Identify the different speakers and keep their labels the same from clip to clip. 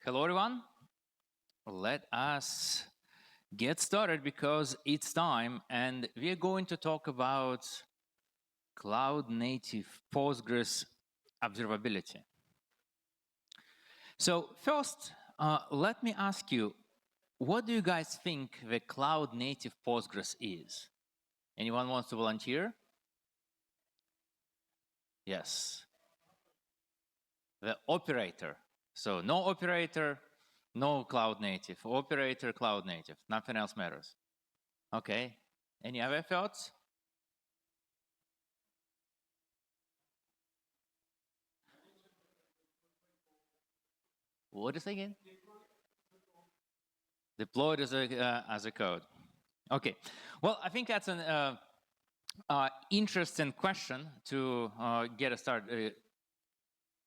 Speaker 1: Hello, everyone. Let us get started because it's time, and we are going to talk about cloud-native Postgres observability. So first, let me ask you, what do you guys think the cloud-native Postgres is? Anyone wants to volunteer? Yes. The operator. So no operator, no cloud native. Operator, cloud native. Nothing else matters. Okay. Any other thoughts? What is it again? Deployed as a code. Okay. Well, I think that's an interesting question to get a start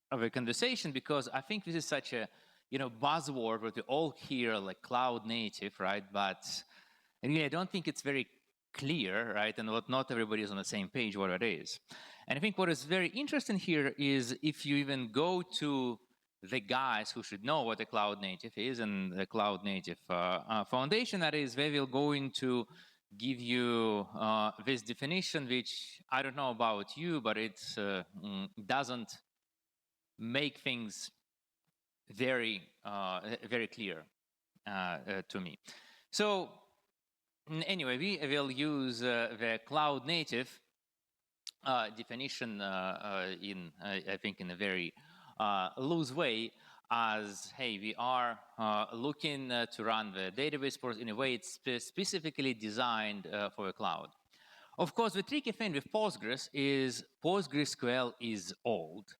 Speaker 1: of a conversation, because I think this is such a buzzword that we all hear, like cloud native, right? But really, I don't think it's very clear, right? And not everybody is on the same page what it is. And I think what is very interesting here is if you even go to the guys who should know what a cloud native is and the cloud native foundation, that is, they will going to give you this definition, which I don't know about you, but it doesn't make things very, very clear to me. So anyway, we will use the cloud native definition in, I think, in a very loose way, as, hey, we are looking to run the database in a way it's specifically designed for the cloud. Of course, the tricky thing with Postgres is PostgreSQL is old.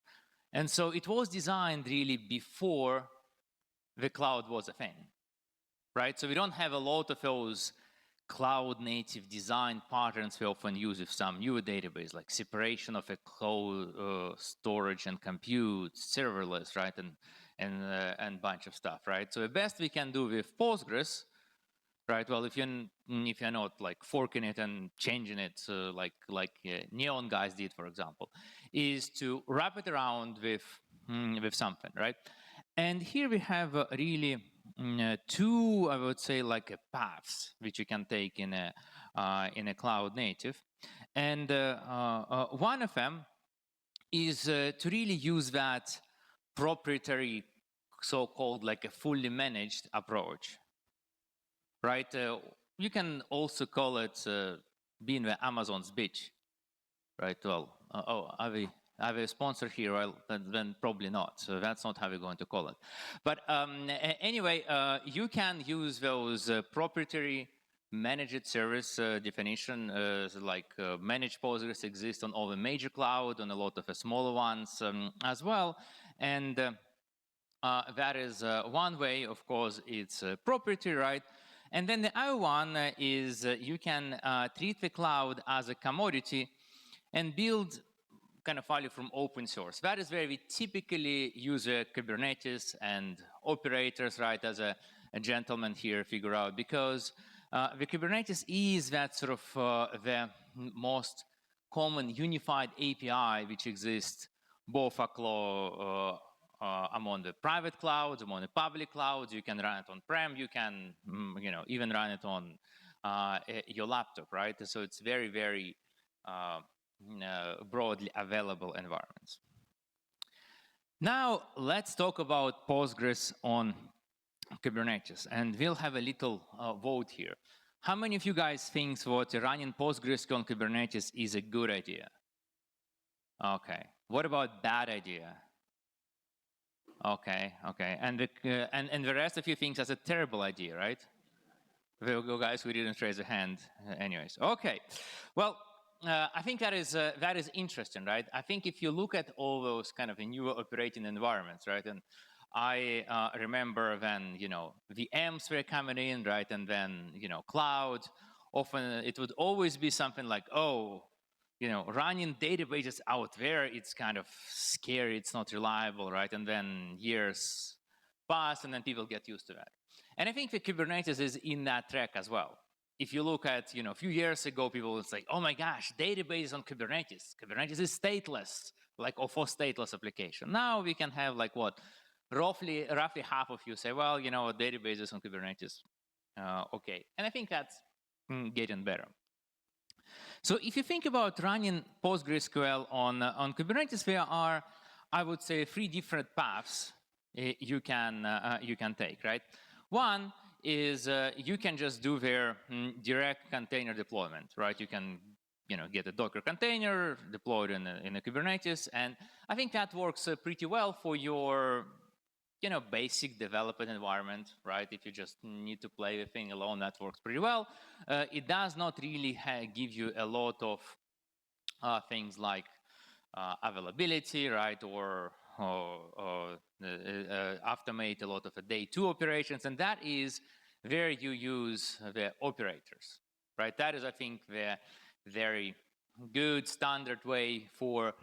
Speaker 1: And so it was designed really before the cloud was a thing, right? So we don't have a lot of those cloud native design patterns we often use with some newer database, like separation of a cloud storage and compute, serverless, right? And bunch of stuff, right? So the best we can do with Postgres, right? Well, if you're not like forking it and changing it like Neon guys did, for example, is to wrap it around with something, right? And here we have really two, I would say, like paths which you can take in a cloud native, and one of them is to really use that proprietary, so-called like a fully managed approach, right? You can also call it being the Amazon's bitch, right? Well, are we a sponsor here? Well, then probably not. So that's not how we're going to call it. But anyway, you can use those proprietary managed service definition, like managed Postgres exists on all the major cloud, on a lot of the smaller ones as well. And that is one way. Of course, it's proprietary, right? And then the other one is you can treat the cloud as a commodity and build kind of value from open source. That is where we typically use Kubernetes and operators, right, as a gentleman here figure out, because the Kubernetes is that sort of the most common unified API which exists both among the private clouds, among the public clouds. You can run it on-prem, you can even run it on your laptop, right? So it's very, very broadly available environments. Now let's talk about Postgres on Kubernetes, and we'll have a little vote here. How many of you guys think what running Postgres on Kubernetes is a good idea? Okay. What about bad idea? Okay, okay. And the rest of you think that's a terrible idea, right? The guys who didn't raise a hand, anyways. Okay. Well, I think that is interesting, right? I think if you look at all those kind of newer operating environments, right? And I remember when VMs were coming in, right? And then cloud. Often it would always be something like, oh, running databases out there, it's kind of scary, it's not reliable, right? And then years pass, and then people get used to that. And I think the Kubernetes is in that track as well. If you look at, a few years ago, people would say, oh my gosh, database on Kubernetes. Kubernetes is stateless, like for stateless application. Now we can have like what? roughly half of you say, well, databases on Kubernetes, okay. And I think that's getting better. So if you think about running PostgreSQL on Kubernetes, there are, I would say, 3 different paths you can take, right? One is you can just do their direct container deployment, right? You can get a Docker container, deploy it in a Kubernetes, and I think that works pretty well for your basic development environment, right? If you just need to play the thing alone, that works pretty well. It does not really give you a lot of things like availability, right? Or automate a lot of day 2 operations, and that is where you use the operators, right? That is, I think, the very good standard way for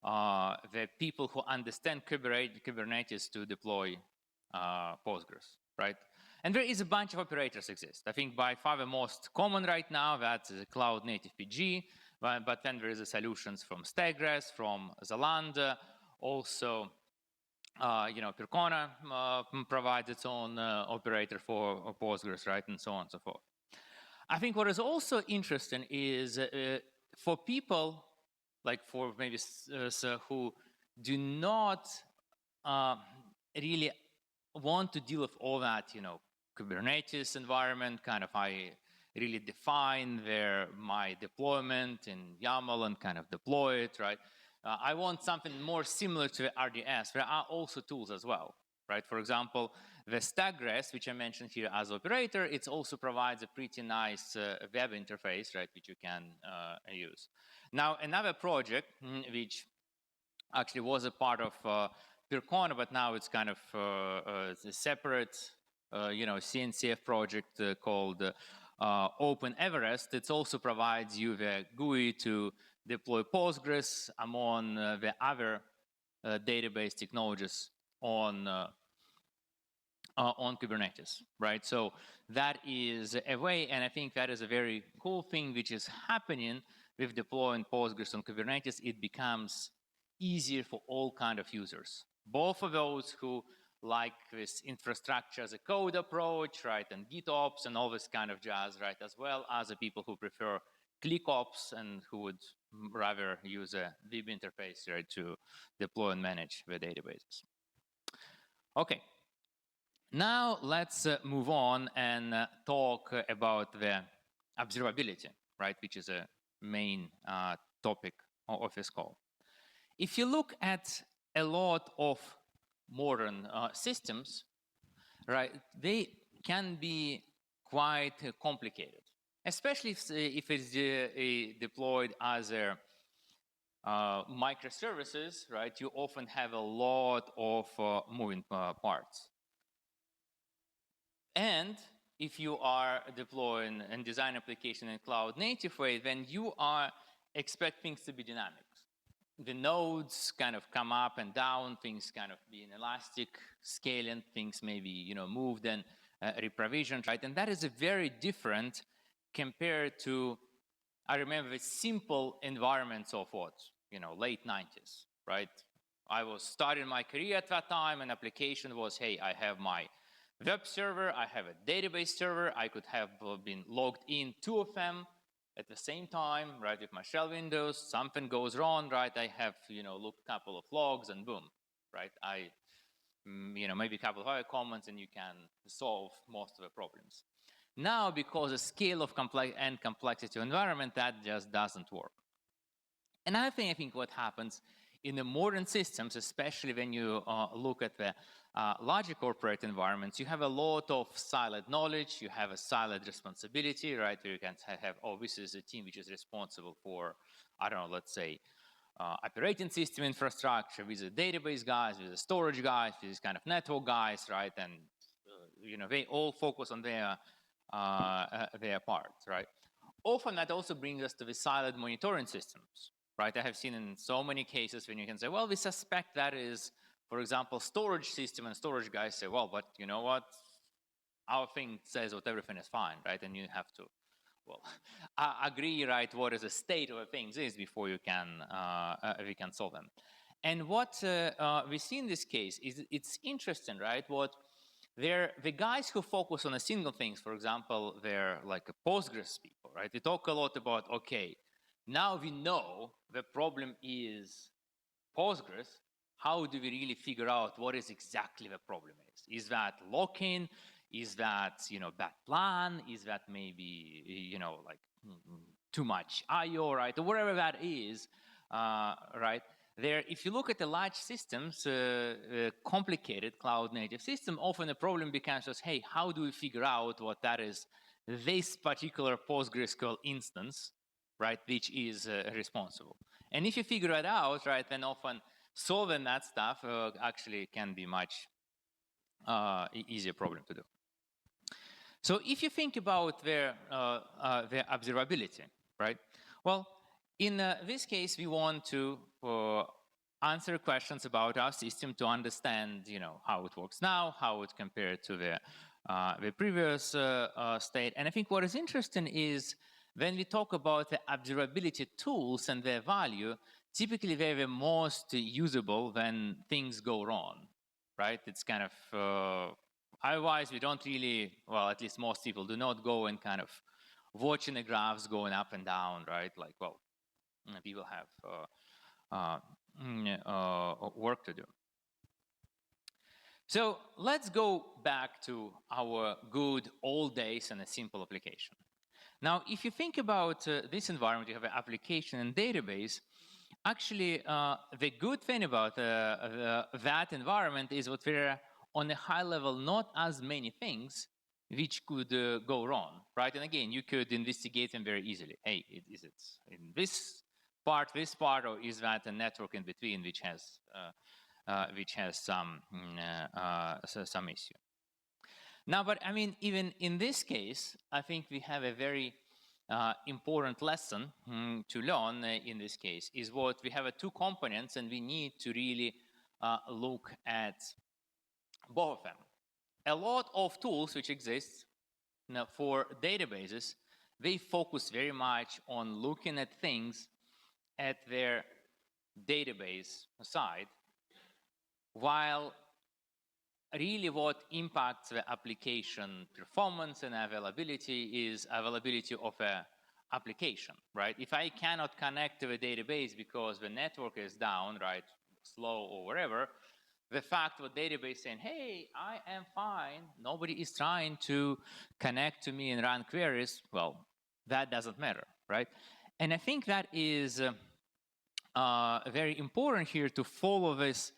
Speaker 1: the people who understand Kubernetes to deploy Postgres, right? And there is a bunch of operators exist. I think by far the most common right now, that's cloud native PG, but then there is the solutions from Postgres, from Zalando, also Percona provides its own operator for Postgres, right, and so on and so forth. I think what is also interesting is for people, like for maybe who do not really want to deal with all that, Kubernetes environment, kind of I really define my deployment in YAML and kind of deploy it, right? I want something more similar to RDS. There are also tools as well, right? For example, the Postgres, which I mentioned here as operator, it also provides a pretty nice web interface, right, which you can use. Now, another project, which actually was a part of Percona, but now it's kind of a separate, CNCF project called Open Everest. It also provides you the GUI to deploy Postgres among the other database technologies on Kubernetes, right? So that is a way, and I think that is a very cool thing which is happening with deploying Postgres on Kubernetes. It becomes easier for all kind of users, both of those who like this infrastructure as a code approach, right, and GitOps and all this kind of jazz, right, as well as the people who prefer ClickOps and who would rather use a web interface, right, to deploy and manage the databases. Okay. Now let's move on and talk about the observability, right, which is a main topic of this call. If you look at a lot of modern systems, right, they can be quite complicated, especially if it's deployed as a microservices, right? You often have a lot of moving parts. And if you are deploying and design application in cloud native way, then you are expect things to be dynamic. The nodes kind of come up and down, things kind of being elastic, scaling, things maybe moved and reprovisioned, right? And that is a very different compared to, I remember the simple environments of what, late 90s, right? I was starting my career at that time, and application was, hey, I have my web server, I have a database server, I could have been logged in 2 of them at the same time, right, with my shell windows, something goes wrong, right, I have, looked a couple of logs and boom, right, I, maybe a couple of other comments and you can solve most of the problems. Now, because the scale of complexity of environment, that just doesn't work. Another thing, I think what happens in the modern systems, especially when you look at the larger corporate environments, you have a lot of siloed knowledge, you have a siloed responsibility, right? You can have, oh, this is a team which is responsible for, I don't know, let's say, operating system infrastructure, with the database guys, with the storage guys, with these kind of network guys, right? And, they all focus on their parts, right? Often that also brings us to the siloed monitoring systems, right? I have seen in so many cases when you can say, well, we suspect that is, for example, storage system, and storage guys say, well, but you know what? Our thing says that everything is fine, right? And you have to, well, agree, right, what is the state of things is before you can, we can solve them. And what we see in this case is it's interesting, right? The guys who focus on a single things, for example, they're like a Postgres people, right? They talk a lot about, okay, now we know the problem is Postgres. How do we really figure out what is exactly the problem is? Is that lock-in? Is that, bad plan? Is that maybe, like too much IO, right? Or whatever that is, right? There, if you look at the large systems, complicated cloud-native system, often the problem becomes just, hey, how do we figure out what that is, this particular PostgreSQL instance, right, which is responsible? And if you figure it out, right, then often solving that stuff actually can be much easier problem to do. So if you think about their observability, right? Well, in this case, we want to answer questions about our system to understand, how it works now, how it compared to the previous state. And I think what is interesting is when we talk about the observability tools and their value, typically they're the most usable when things go wrong, right? It's kind of otherwise, we don't really, well, at least most people do not go and kind of watching the graphs going up and down, right? Like, well, people have work to do. So let's go back to our good old days and a simple application. Now, if you think about this environment, you have an application and database. Actually, the good thing about that environment is what we're on a high level, not as many things which could go wrong, right? And again, you could investigate them very easily. Hey, is it in this part, or is that a network in between which has some issue? Now, but I mean, even in this case, I think we have a very important lesson to learn in this case is what we have two components, and we need to really look at both of them. A lot of tools which exist for databases, they focus very much on looking at things at their database side, while really what impacts the application performance and availability is availability of an application, right? If I cannot connect to a database because the network is down, right, slow or whatever, the fact of a database saying, hey, I am fine, nobody is trying to connect to me and run queries, well, that doesn't matter, right? And I think that is very important here to follow this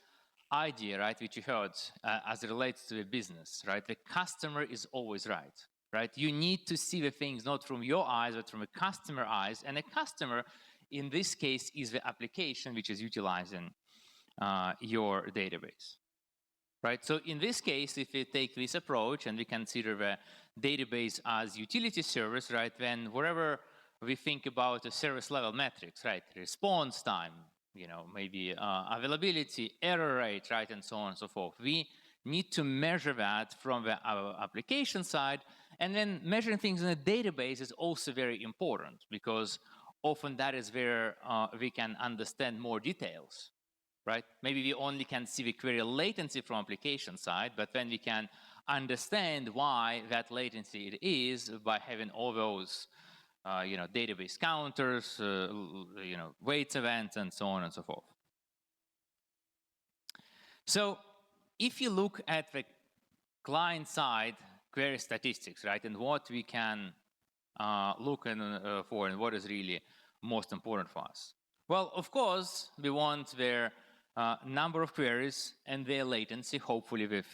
Speaker 1: idea, right, which you heard as it relates to the business, right? The customer is always right? You need to see the things not from your eyes, but from a customer eyes. And a customer, in this case, is the application which is utilizing your database, right? So in this case, if we take this approach and we consider the database as utility service, right, then wherever we think about the service level metrics, right, response time, maybe availability, error rate, right, and so on and so forth. We need to measure that from the application side, and then measuring things in a database is also very important because often that is where we can understand more details, right? Maybe we only can see the query latency from application side, but then we can understand why that latency it is by having all those database counters, waits events, and so on and so forth. So if you look at the client side query statistics, right, and what we can look for and what is really most important for us. Well, of course, we want their number of queries and their latency, hopefully with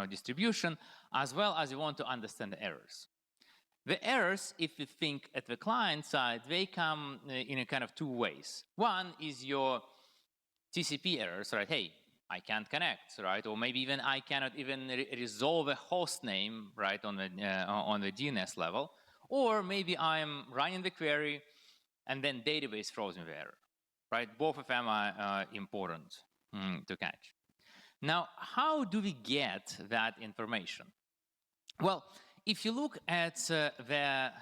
Speaker 1: distribution, as well as we want to understand the errors. The errors, if you think at the client side, they come in a kind of two ways. One is your TCP errors, right? Hey, I can't connect, right? Or maybe even I cannot even resolve a host name, right, on the DNS level. Or maybe I'm running the query and then database throws me the error, right? Both of them are important to catch. Now, how do we get that information? Well, if you look at the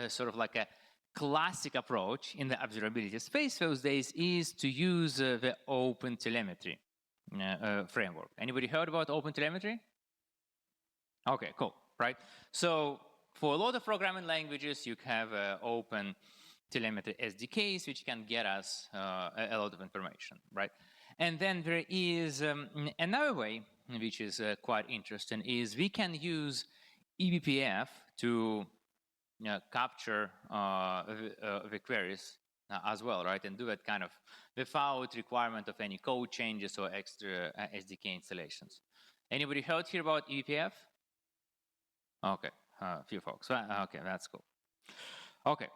Speaker 1: sort of like a classic approach in the observability space those days is to use the open telemetry framework. Anybody heard about open telemetry? Okay, cool, right? So for a lot of programming languages, you have open telemetry SDKs, which can get us a lot of information, right? And then there is another way, which is quite interesting, is we can use eBPF to capture the queries as well, right? And do it kind of without requirement of any code changes or extra SDK installations. Anybody heard here about eBPF? Okay, a few folks. Okay, that's cool. Okay,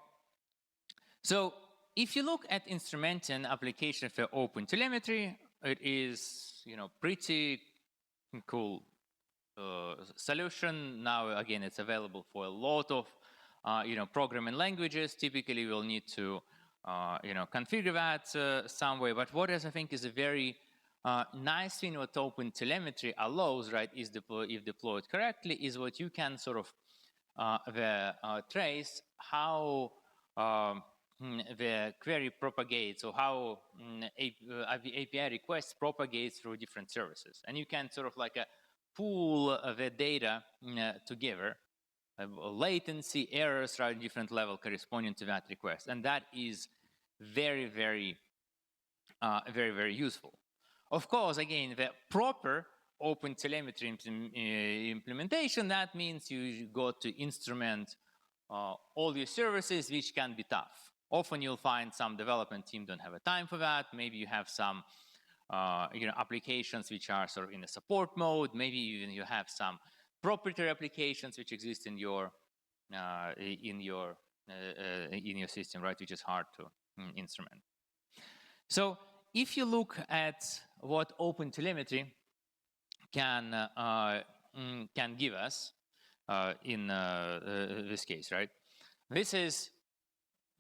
Speaker 1: so if you look at instrumenting application for open telemetry, it is pretty cool solution. Now again, it's available for a lot of programming languages. Typically, we'll need to configure that some way. But what I think is a very nice thing what open telemetry allows, right, is if deployed correctly, is what you can sort of trace how the query propagates, or how API requests propagates through different services. And you can sort of like pool the data together, latency, errors, right, different level corresponding to that request. And that is very, very, very useful. Of course, again, the proper open telemetry implementation, that means you got to instrument all your services, which can be tough. Often you'll find some development team don't have a time for that. Maybe you have some applications which are sort of in a support mode. Maybe even you have some proprietary applications which exist in your system, right? Which is hard to instrument. So if you look at what open telemetry can give us in this case, right? This is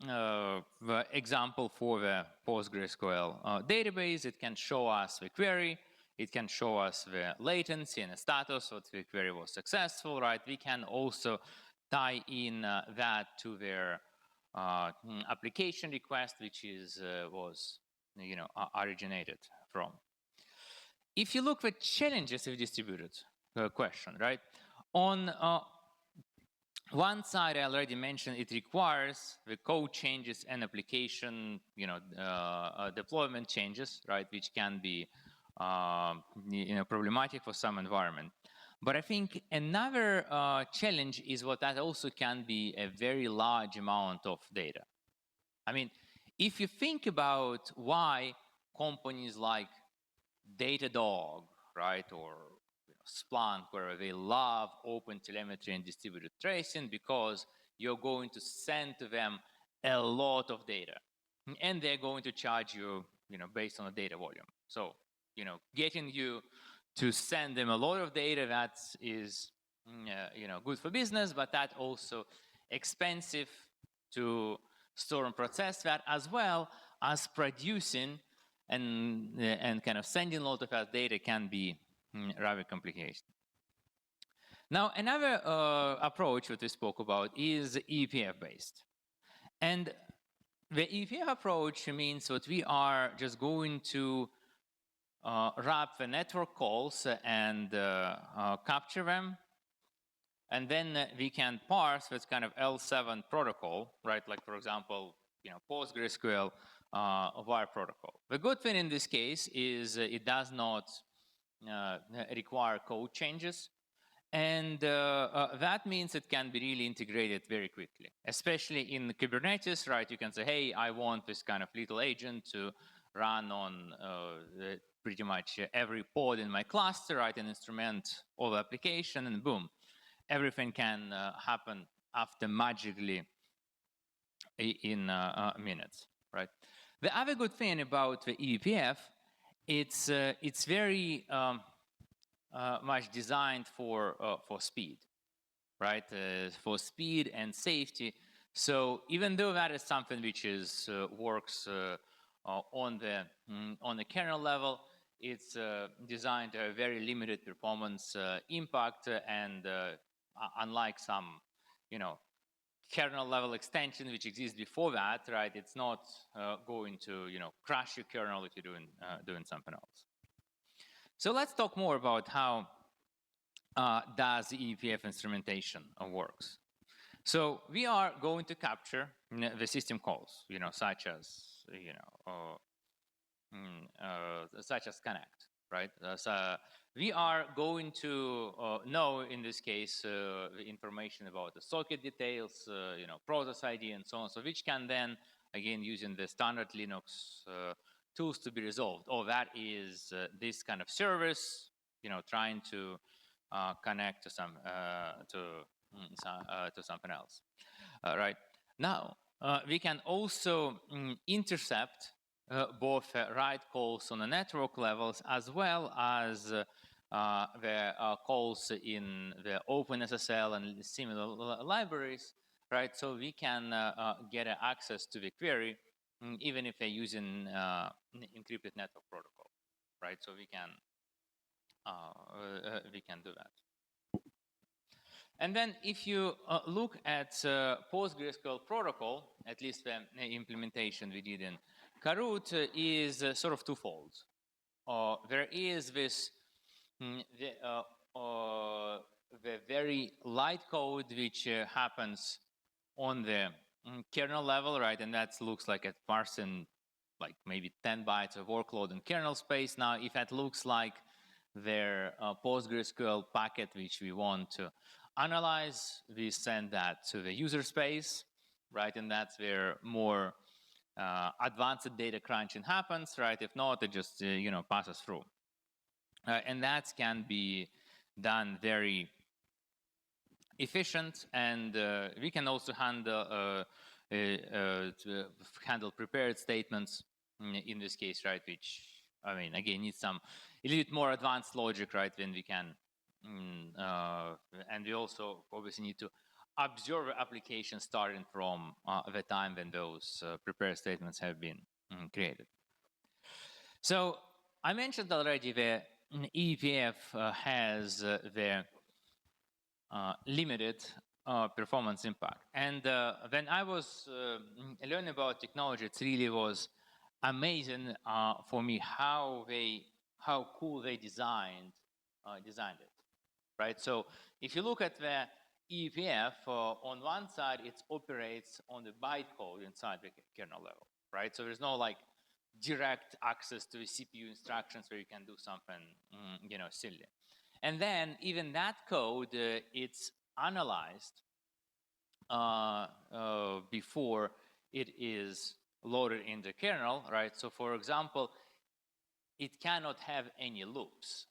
Speaker 1: the example for the PostgreSQL database. It can show us the query. It can show us the latency and the status, so the query was successful, right? We can also tie in that to their application request, which is was originated from. If you look at challenges of distributed question, right? On one side, I already mentioned it requires the code changes and application, deployment changes, right, which can be problematic for some environment. But I think another challenge is what that also can be a very large amount of data. I mean, if you think about why companies like Datadog, right, or Splunk, where they love open telemetry and distributed tracing, because you're going to send to them a lot of data, and they're going to charge you, based on the data volume. So, getting you to send them a lot of data, that is, good for business, but that also expensive to store and process that, as well as producing and kind of sending a lot of that data can be rather complicated. Now, another approach that we spoke about is eBPF based. And the eBPF approach means that we are just going to wrap the network calls and capture them. And then we can parse this kind of L7 protocol, right? Like, for example, PostgreSQL wire protocol. The good thing in this case is it does not require code changes. And that means it can be really integrated very quickly, especially in Kubernetes, right? You can say, hey, I want this kind of little agent to run on pretty much every pod in my cluster, right? And instrument all the application, and boom, everything can happen after magically in minutes, right? The other good thing about the eBPF, it's very much designed for speed, right? For speed and safety. So even though that is something which is works on the kernel level, it's designed to have very limited performance impact, and unlike some, kernel level extension which exists before that, right? It's not going to, crash your kernel if you're doing something else. So let's talk more about how does the eBPF instrumentation works. So we are going to capture the system calls, such as connect, right? So we are going to know, in this case, the information about the socket details, process ID, and so on. So which can then, again, using the standard Linux tools to be resolved. Oh, that is this kind of service, trying to connect to something else, right? Now we can also intercept both write calls on the network levels as well as the calls in the OpenSSL and similar libraries, right? So we can get access to the query even if they're using encrypted network protocol, right? So we can do that. And then if you look at PostgreSQL protocol, at least the implementation we did in Karoot is sort of twofold. There is this the very light code which happens on the kernel level, right? And that looks like it parsing like maybe 10 bytes of workload in kernel space. Now, if that looks like their PostgreSQL packet which we want to analyze, we send that to the user space, right? And that's where more advanced data crunching happens, right? If not, it just passes through, and that can be done very efficient. And we can also handle prepared statements in this case, right? Which again needs a little bit more advanced logic, right? When we can, and we also obviously need to observe application starting from the time when those prepared statements have been created. So I mentioned already the eBPF has the limited performance impact. And when I was learning about technology, it really was amazing for me how cool they designed it, right? So if you look at the eBPF, on one side it operates on the bytecode inside the kernel level, right? So there's no like direct access to the CPU instructions where you can do something, silly. And then even that code, it's analyzed before it is loaded in the kernel, right? So for example, it cannot have any loops,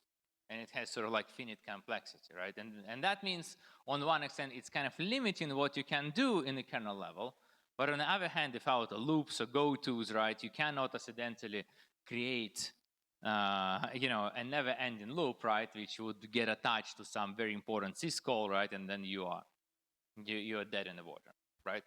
Speaker 1: and it has sort of like finite complexity, right? And that means on one extent, it's kind of limiting what you can do in the kernel level. But on the other hand, without loops or go-tos, right, you cannot accidentally create a never-ending loop, right, which would get attached to some very important syscall, right, and then you are dead in the water, right?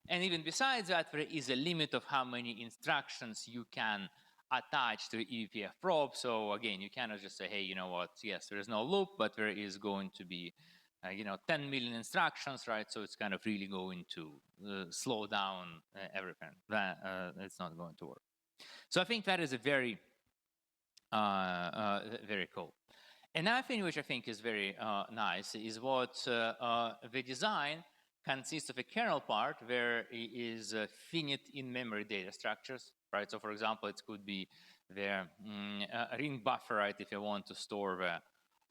Speaker 1: And even besides that, there is a limit of how many instructions you can attach to eBPF probe. So again, you cannot just say, hey, you know what? Yes, there is no loop, but there is going to be 10 million instructions, right? So it's kind of really going to slow down everything. It's not going to work. So I think that is a very, very cool. Another thing which I think is very nice is what the design consists of a kernel part where it is finite in-memory data structures, right? So for example, it could be the ring buffer, right, if you want to store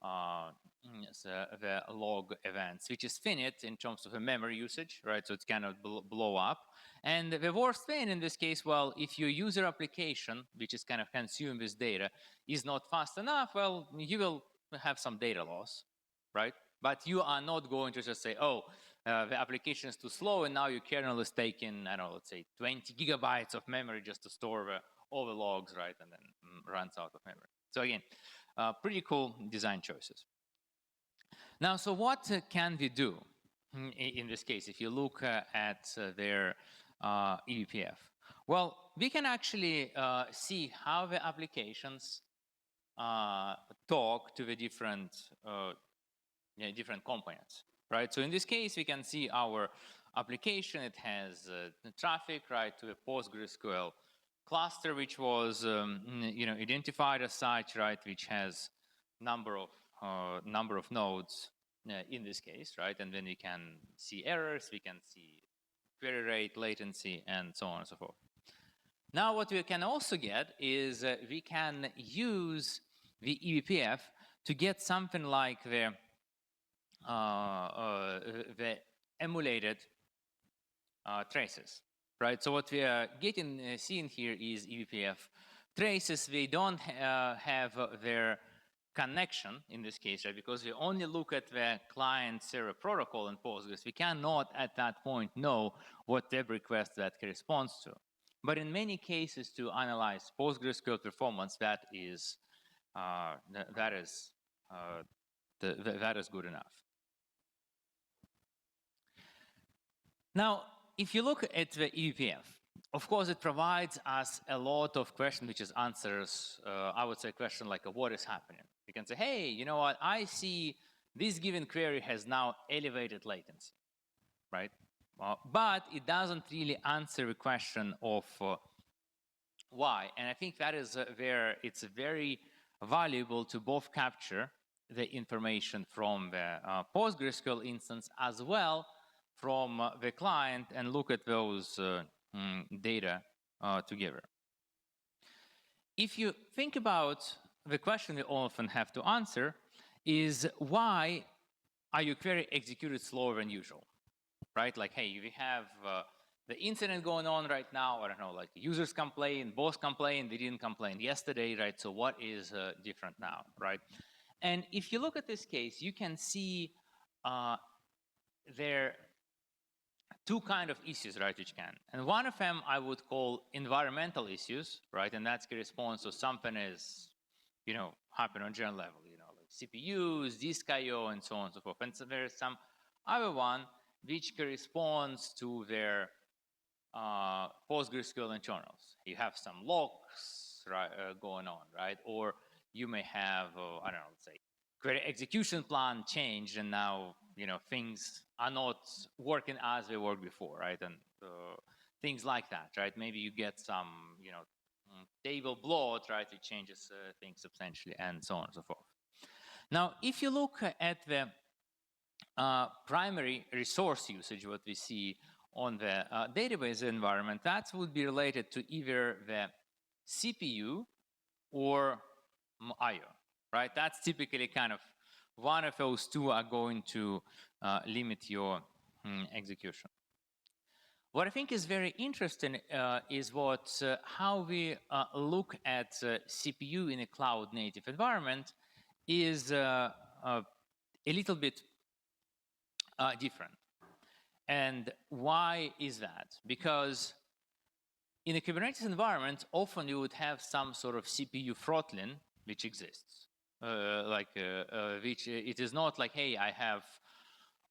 Speaker 1: the log events, which is finite in terms of a memory usage, right? So it cannot blow up. And the worst thing in this case, well, if your user application, which is kind of consuming this data, is not fast enough, well, you will have some data loss, right? But you are not going to just say, oh, the application is too slow, and now your kernel is taking, I don't know, let's say 20 gigabytes of memory just to store all the logs, right? And then runs out of memory. So again, pretty cool design choices. Now, so what can we do in this case if you look at their eBPF? Well, we can actually see how the applications talk to the different components, right? So in this case, we can see our application. It has the traffic, right, to a PostgreSQL cluster, which was identified as such, right, which has number of nodes in this case, right, and then we can see errors, we can see query rate, latency, and so on and so forth. Now, what we can also get is we can use the eBPF to get something like the emulated traces, right? So what we are getting seeing here is eBPF traces. They don't have their connection in this case, right? Because we only look at the client-server protocol in Postgres. We cannot at that point know what web request that corresponds to. But in many cases, to analyze PostgreSQL performance, that is good enough. Now, if you look at the eBPF, of course, it provides us a lot of questions, which is answers. I would say question like, what is happening? You can say, hey, you know what? I see this given query has now elevated latency, right? But it doesn't really answer the question of why. And I think that is where it's very valuable to both capture the information from the PostgreSQL instance as well from the client and look at those data together. If you think about the question we often have to answer is why are your query executed slower than usual, right? Like, hey, we have the incident going on right now, I don't know, like users complain, boss complain, they didn't complain yesterday, right? So what is different now, right? And if you look at this case, you can see there two kind of issues, right, which can. And one of them I would call environmental issues, right? And that corresponds to something is, happen on general level, like CPUs, disk IO, and so on and so forth. And so there's some other one which corresponds to their PostgreSQL internals. You have some logs right, going on, right? Or you may have, I don't know, let's say, query execution plan changed, and now things are not working as they worked before, right? And things like that, right? Maybe you get some, table bloat, right? It changes things substantially, and so on and so forth. Now, if you look at the primary resource usage, what we see on the database environment, that would be related to either the CPU or IO, right? That's typically kind of one of those two are going to limit your execution. What I think is very interesting is how we look at CPU in a cloud-native environment is a little bit different. And why is that? Because in a Kubernetes environment, often you would have some sort of CPU throttling which exists. Which it is not like, hey, I have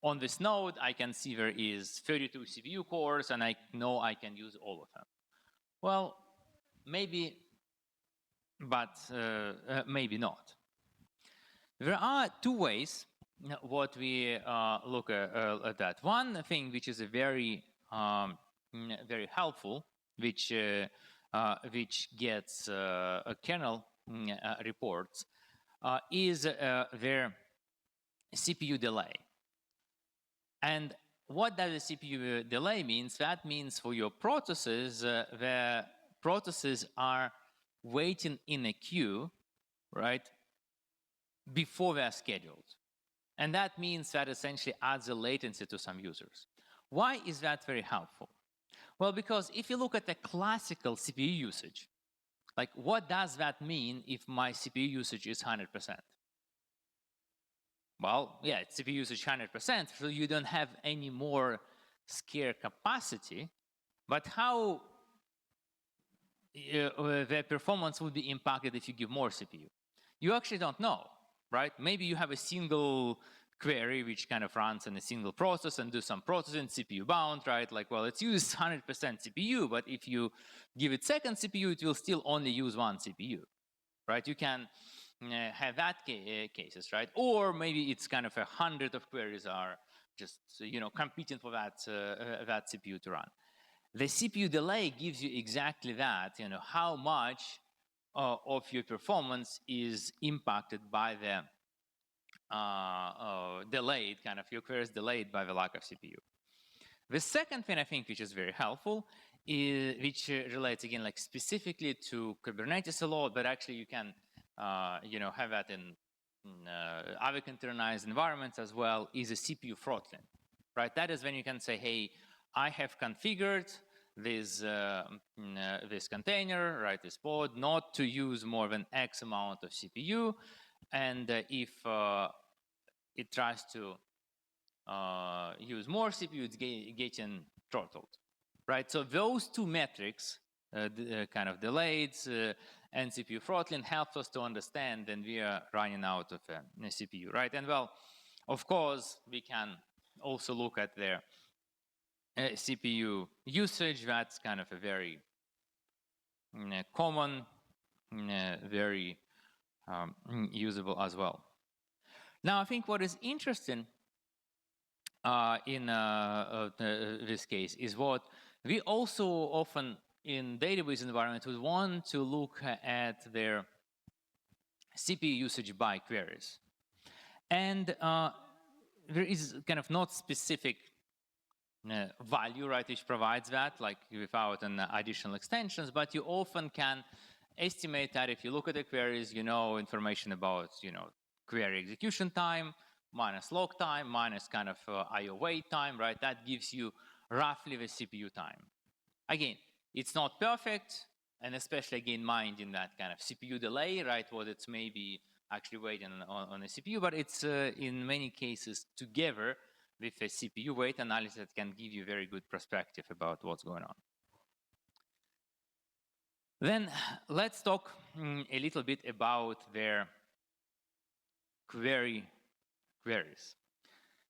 Speaker 1: on this node, I can see there is 32 CPU cores and I know I can use all of them. Well, maybe, but maybe not. There are two ways what we look at that. One thing which is a very helpful, which gets a kernel reports, is their CPU delay. And what does the CPU delay means? That means for your processes, the processes are waiting in a queue, right, before they're scheduled. And that means that essentially adds a latency to some users. Why is that very helpful? Well, because if you look at the classical CPU usage, like what does that mean if my CPU usage is 100%? Well, yeah, CPU usage 100%, so you don't have any more scarce capacity, but how the performance would be impacted if you give more CPU? You actually don't know, right? Maybe you have a single query which kind of runs in a single process and do some processing, CPU bound, right? Like, well, it's used 100% CPU, but if you give it second CPU, it will still only use one CPU, right? You can have that cases, right? Or maybe it's kind of 100 of queries are just competing for that that CPU to run. The CPU delay gives you exactly that, how much of your performance is impacted by the delayed, kind of your query is delayed by the lack of CPU. The second thing I think which is very helpful is, which relates again like specifically to Kubernetes a lot, but actually you can have that in other containerized environments as well, is a CPU throttling, right? That is when you can say, hey, I have configured this this container, right, this pod, not to use more than X amount of CPU, and if it tries to use more CPU, it's getting throttled, right? So those two metrics, kind of delayed and CPU throttling, helps us to understand when we are running out of a CPU, right? And well, of course, we can also look at their CPU usage. That's kind of a very common, very usable as well. Now, I think what is interesting in this case is what we also often in database environment would want to look at their CPU usage by queries. And there is kind of not specific value, right, which provides that, like without an additional extensions, but you often can estimate that if you look at the queries, information about, query execution time, minus log time, minus kind of IO wait time, right? That gives you roughly the CPU time. Again, it's not perfect, and especially again minding that kind of CPU delay, right? What it's maybe actually waiting on a CPU, but it's in many cases together with a CPU weight analysis that can give you very good perspective about what's going on. Then let's talk a little bit about their queries.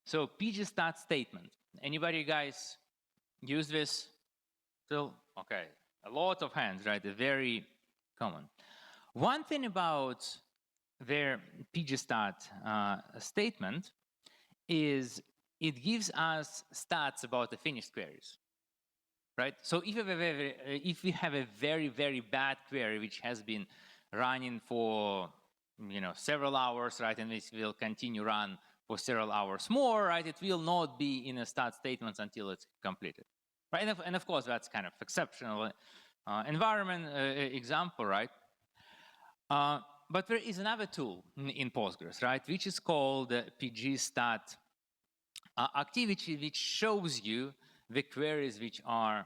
Speaker 1: So pgstat statement. Anybody guys use this still? Okay, a lot of hands, right? Very common. One thing about their pgstat statement is it gives us stats about the finished queries, right? So if we have a very, very bad query which has been running for several hours, right, and this will continue run for several hours more, right, it will not be in a stat statements until it's completed, right? And of course that's kind of exceptional environment example, right? But there is another tool in Postgres, right, which is called pgstat activity, which shows you the queries which are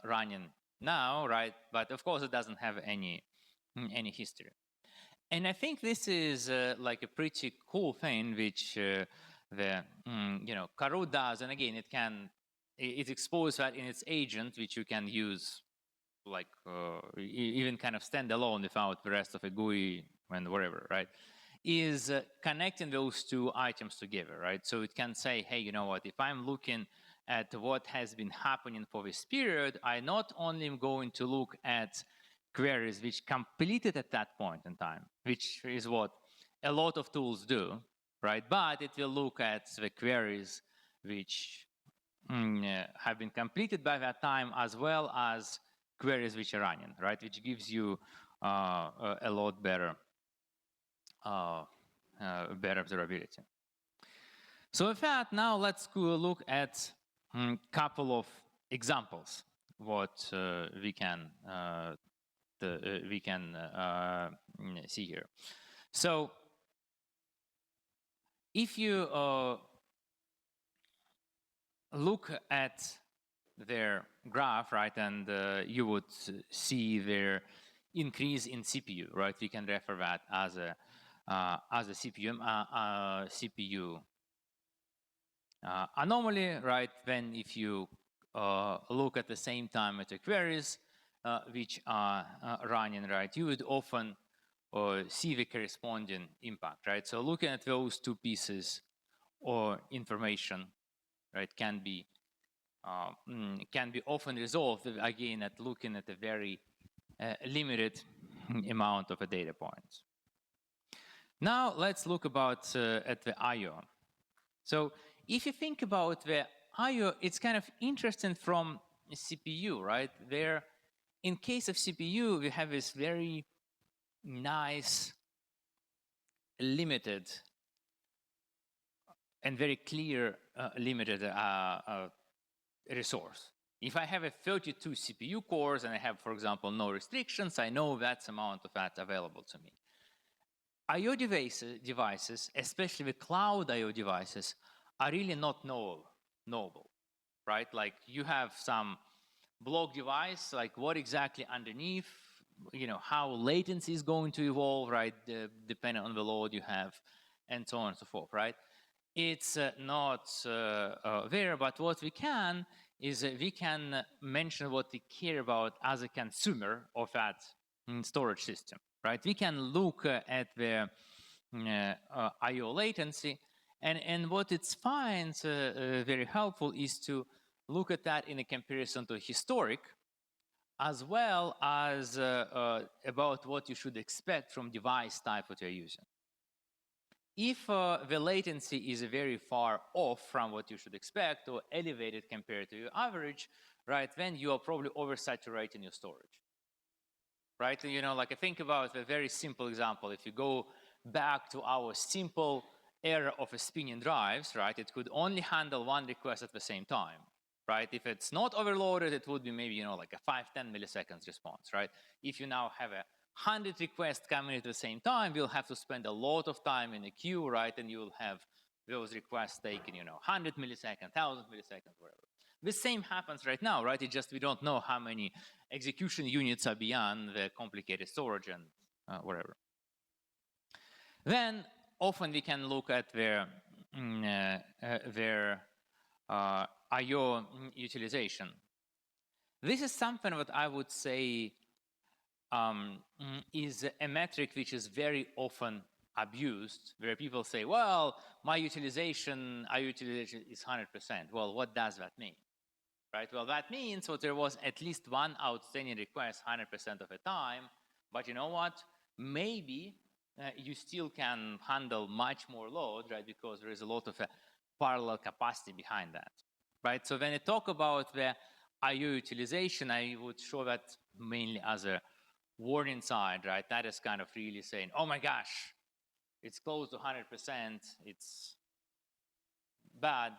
Speaker 1: running now, right? But of course it doesn't have any history. And I think this is like a pretty cool thing which the Karu does. And again, it exposes that in its agent, which you can use like even kind of standalone without the rest of a GUI and whatever, right? Is connecting those two items together, right? So it can say, hey, you know what, if I'm looking at what has been happening for this period, I not only am going to look at queries which completed at that point in time, which is what a lot of tools do, right? But it will look at the queries which have been completed by that time, as well as queries which are running, right? Which gives you a lot better better observability. So with that, now let's go look at a couple of examples what we can see here. So if you look at their graph, right, and you would see their increase in CPU, right? We can refer that as a CPU anomaly, right? Then if you look at the same time at the queries which are running, right, you would often see the corresponding impact, right? So looking at those two pieces or information, right, can be often resolved again at looking at a very limited amount of data points. Now let's look about at the IO. So if you think about the I/O, it's kind of interesting from CPU, right? Where in case of CPU, we have this very nice, limited, and very clear limited resource. If I have a 32 CPU cores and I have, for example, no restrictions, I know that's amount of that available to me. I/O devices, especially the cloud I/O devices, are really not knowable, right? Like you have some block device, like what exactly underneath, how latency is going to evolve, right? Depending on the load you have, and so on and so forth, right? It's not there, but what we can is we can mention what we care about as a consumer of that storage system, right? We can look at the I/O latency, and what it finds very helpful is to look at that in a comparison to historic, as well as about what you should expect from device type that you're using. If the latency is very far off from what you should expect or elevated compared to your average, right, then you are probably oversaturating your storage, right? Like I think about a very simple example. If you go back to our simple era of spinning drives, right, it could only handle one request at the same time, right? If it's not overloaded, it would be maybe, like a 5-10 milliseconds response, right? If you now have 100 requests coming at the same time, you'll have to spend a lot of time in a queue, right? And you'll have those requests taken, 100 milliseconds, 1,000 milliseconds, whatever. The same happens right now, right? It's just we don't know how many execution units are beyond the complicated storage and whatever. Then often we can look at their I/O utilization. This is something that I would say is a metric which is very often abused, where people say, well, my utilization, I utilization is 100%. Well, what does that mean? Right? Well, that means that there was at least one outstanding request 100% of the time, but you know what? Maybe you still can handle much more load, right? Because there is a lot of parallel capacity behind that, right? So when I talk about the I/O utilization, I would show that mainly as a warning sign, right? That is kind of really saying, oh my gosh, it's close to 100%, it's bad.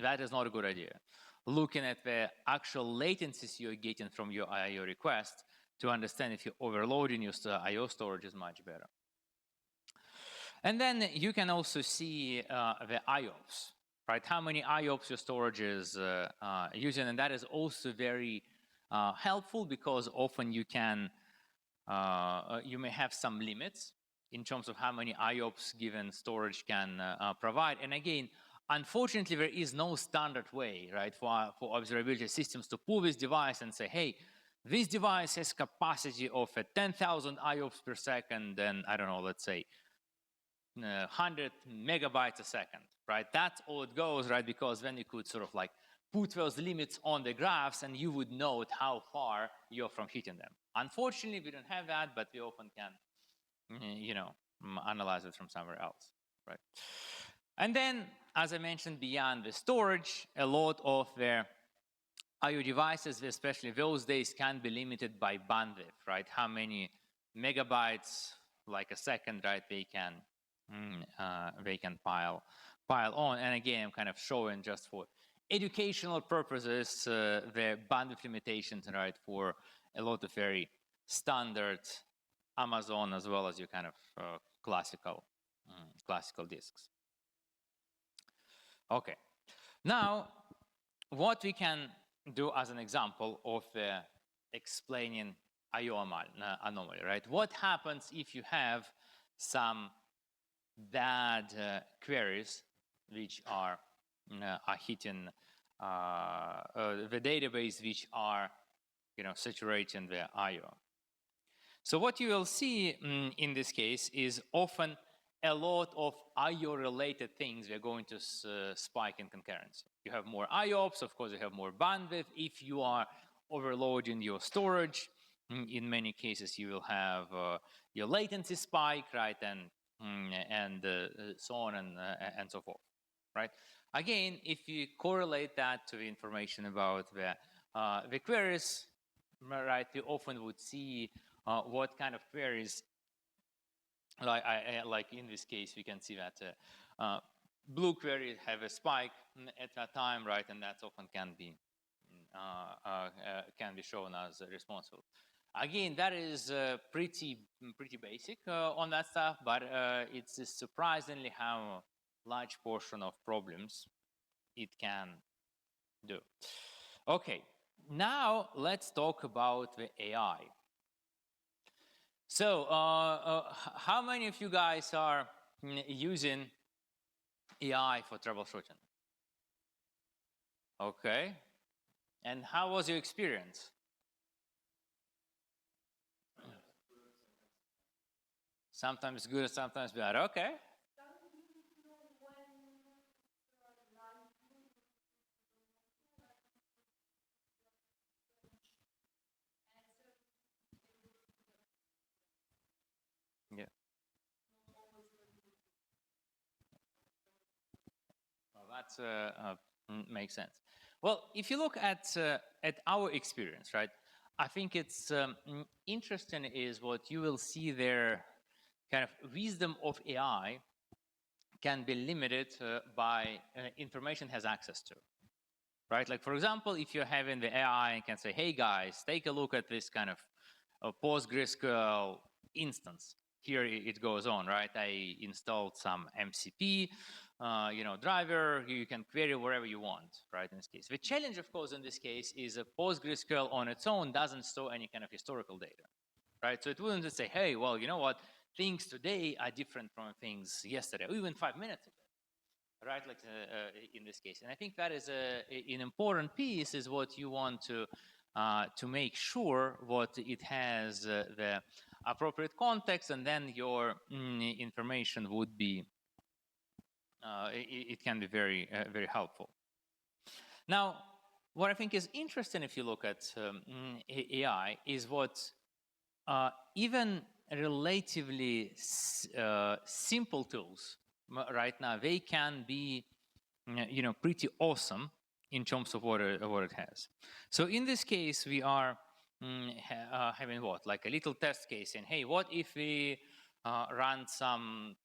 Speaker 1: That is not a good idea. Looking at the actual latencies you're getting from your I/O request to understand if you're overloading your I/O storage is much better. And then you can also see the IOPS, right? How many IOPS your storage is using, and that is also very helpful because often you can you may have some limits in terms of how many IOPS given storage can provide. And again, unfortunately, there is no standard way, right, for observability systems to pull this device and say, hey, this device has capacity of 10,000 IOPS per second, and I don't know, let's say 100 megabytes a second, right? That's all it goes, right? Because then you could sort of like put those limits on the graphs and you would note how far you're from hitting them. Unfortunately, we don't have that, but we often can, analyze it from somewhere else, right? And then, as I mentioned, beyond the storage, a lot of the I/O devices, especially those days, can be limited by bandwidth, right? How many megabytes, like a second, right, they can pile on. And again, I'm kind of showing just for educational purposes the bandwidth limitations, right, for a lot of very standard Amazon as well as your kind of classical disks. Okay, now what we can do as an example of explaining I/O anomaly, right? What happens if you have some bad queries which are hitting the database, which are saturating the I/O? So what you will see in this case is often a lot of I/O related things are going to spike in concurrency. You have more IOPS, of course you have more bandwidth. If you are overloading your storage, in many cases you will have your latency spike, right, and so on and so forth, right? Again, if you correlate that to the information about the queries, right, you often would see what kind of queries, like in this case, we can see that blue queries have a spike at that time, right, and that often can be shown as responsible. Again, that is pretty basic on that stuff, but it's surprisingly how large portion of problems it can do. Okay, now let's talk about the AI. So, how many of you guys are using AI for troubleshooting? Okay, and how was your experience? Sometimes good, sometimes bad. Okay. Yeah. Well, that makes sense. Well, if you look at our experience, right, I think it's interesting is what you will see there. Kind of wisdom of AI can be limited by information has access to. Right? Like, for example, if you're having the AI and can say, hey guys, take a look at this kind of PostgreSQL instance. Here it goes on, right? I installed some MCP, driver. You can query wherever you want, right? In this case, the challenge, of course, in this case is a PostgreSQL on its own doesn't store any kind of historical data, right? So it wouldn't just say, hey, well, you know what? Things today are different from things yesterday, or even 5 minutes ago, right? Like in this case, and I think that is an important piece. Is what you want to make sure what it has the appropriate context, and then your information would be it can be very very helpful. Now, what I think is interesting if you look at AI is what even relatively simple tools right now, they can be pretty awesome in terms of what it has. So in this case, we are having what, like a little test case saying, hey, what if we run some,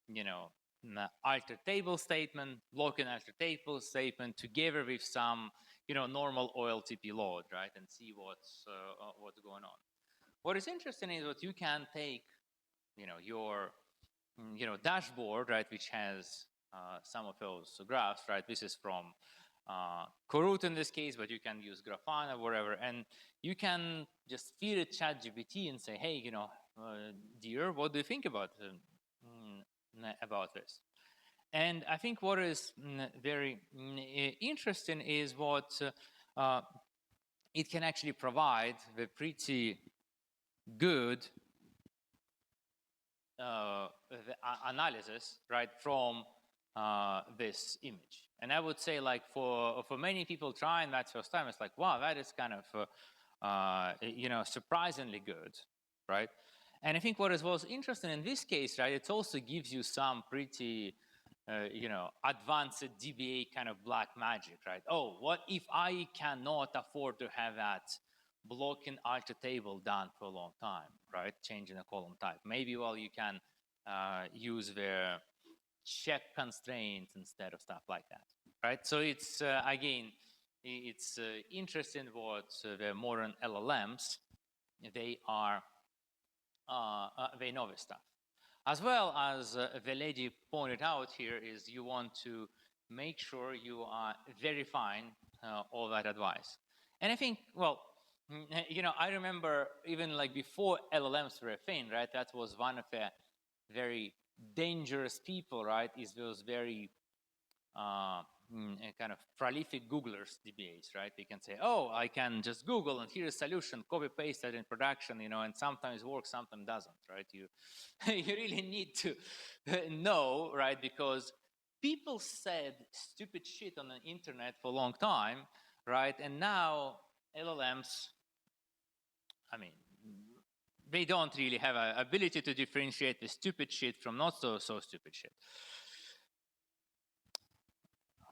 Speaker 1: alter table statement, lock-in alter table statement together with some, normal OLTP load, right, and see what's going on. What is interesting is what you can take, your, dashboard, right, which has some of those graphs, right. This is from Corut in this case, but you can use Grafana, whatever, and you can just feed it ChatGPT and say, hey, dear, what do you think about this? And I think what is very interesting is what it can actually provide the pretty good the analysis, right, from this image. And I would say, like, for many people trying that first time, it's like, wow, that is kind of surprisingly good, right? And I think what was interesting in this case, right, it also gives you some pretty advanced DBA kind of black magic, right? Oh, what if I cannot afford to have that blocking alter table done for a long time, right? Changing a column type. Maybe, well, you can use the check constraints instead of stuff like that, right? So it's, again, it's interesting what the modern LLMs, they know this stuff. As well as the lady pointed out here is you want to make sure you are verifying all that advice. And I think, well, I remember even like before LLMs were a thing, right? That was one of the very dangerous people, right? Is those very kind of prolific Googlers, DBAs, right? They can say, oh, I can just Google and here's a solution, copy paste that in production, and sometimes works, sometimes doesn't, right? You you really need to know, right? Because people said stupid shit on the internet for a long time, right? And now LLMs, I mean, they don't really have an ability to differentiate the stupid shit from not so stupid shit.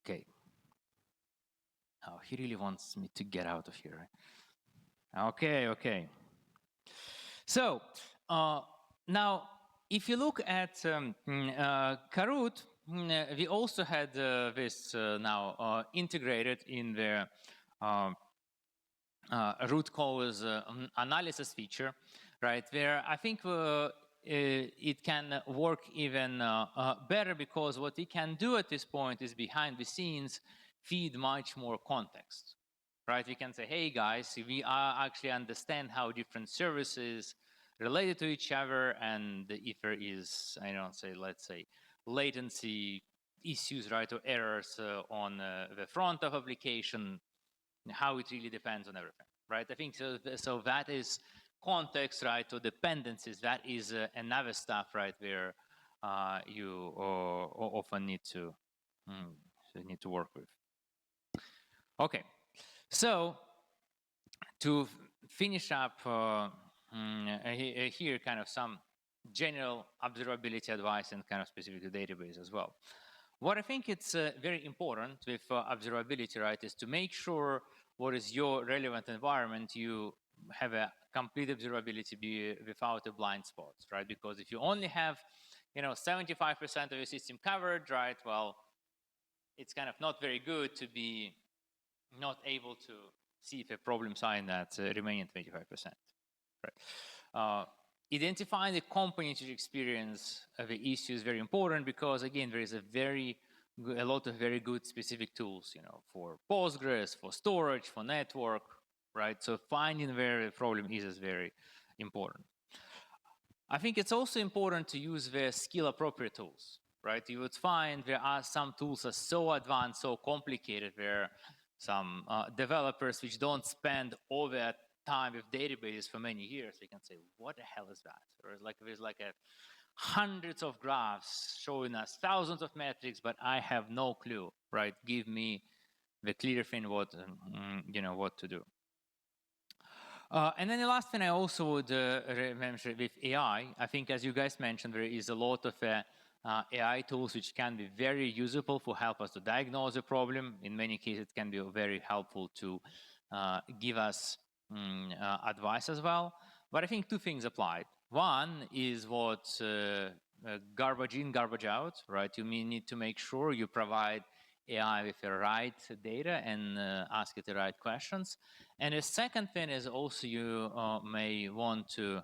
Speaker 1: Okay. Oh, he really wants me to get out of here. Okay. So now, if you look at Kahoot, we also had this now integrated in the root cause analysis feature, right? Where I think it can work even better, because what we can do at this point is behind the scenes feed much more context, right? We can say, hey guys, we actually understand how different services related to each other, and if there is, I don't say, let's say, latency issues, right, or errors on the front of application, how it really depends on everything, right? I think so. So that is context, right, or dependencies. That is another stuff, right, where you often need to work with. Okay, so to finish up here, kind of some general observability advice and kind of specific to database as well. What I think it's very important with observability, right, is to make sure what is your relevant environment, you have a complete observability without a blind spot, right? Because if you only have, 75% of your system covered, right, well, it's kind of not very good to be not able to see if a problem sign that remaining 25%, right? Identifying the components you experience the issue is very important, because again, there is a lot of very good specific tools, for Postgres, for storage, for network, right? So finding where the problem is very important. I think it's also important to use the skill appropriate tools, right? You would find there are some tools that are so advanced, so complicated, where some developers which don't spend all their time with databases for many years, they can say, what the hell is that? Or there's like hundreds of graphs showing us thousands of metrics, but I have no clue, right? Give me the clear thing what to do. And then the last thing I also would mention with AI, I think, as you guys mentioned, there is a lot of AI tools which can be very useful for help us to diagnose a problem. In many cases, it can be very helpful to give us advice as well. But I think two things apply. One is what garbage in, garbage out, right? You need to make sure you provide AI with the right data and ask it the right questions. And the second thing is also you may want to,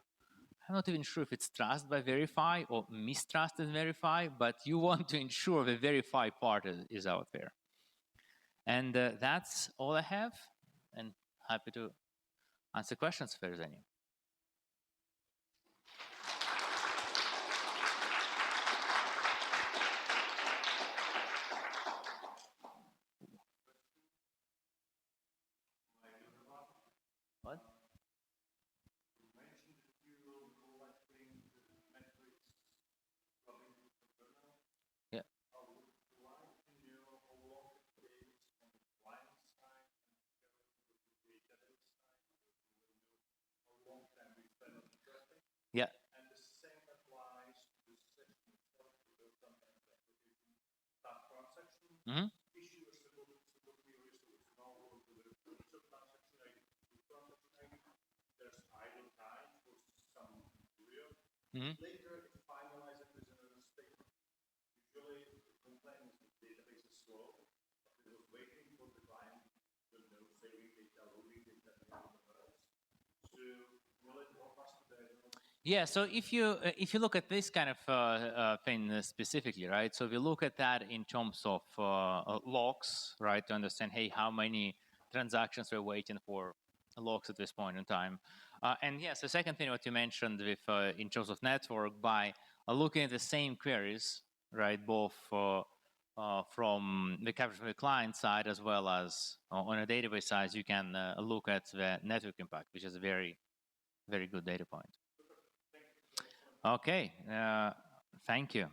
Speaker 1: I'm not even sure if it's trust by verify or mistrust and verify, but you want to ensure the verify part is out there. And that's all I have, and happy to answer questions if there's any. What? Yeah. Yeah. Mm-hmm. Mm-hmm.
Speaker 2: Later, it finalizes it within a statement. Usually, the complaint is the database is slow. It was waiting for the client, the node saving data, loading data, and else. So, will it more faster than?
Speaker 1: Yeah, so if you look at this kind of thing specifically, right? So we look at that in terms of logs, right? To understand, hey, how many transactions we're waiting for logs at this point in time. And yes, the second thing what you mentioned with in terms of network, by looking at the same queries, right? Both from the capture from the client side as well as on a database side, you can look at the network impact, which is a very, very good data point. Okay, thank you.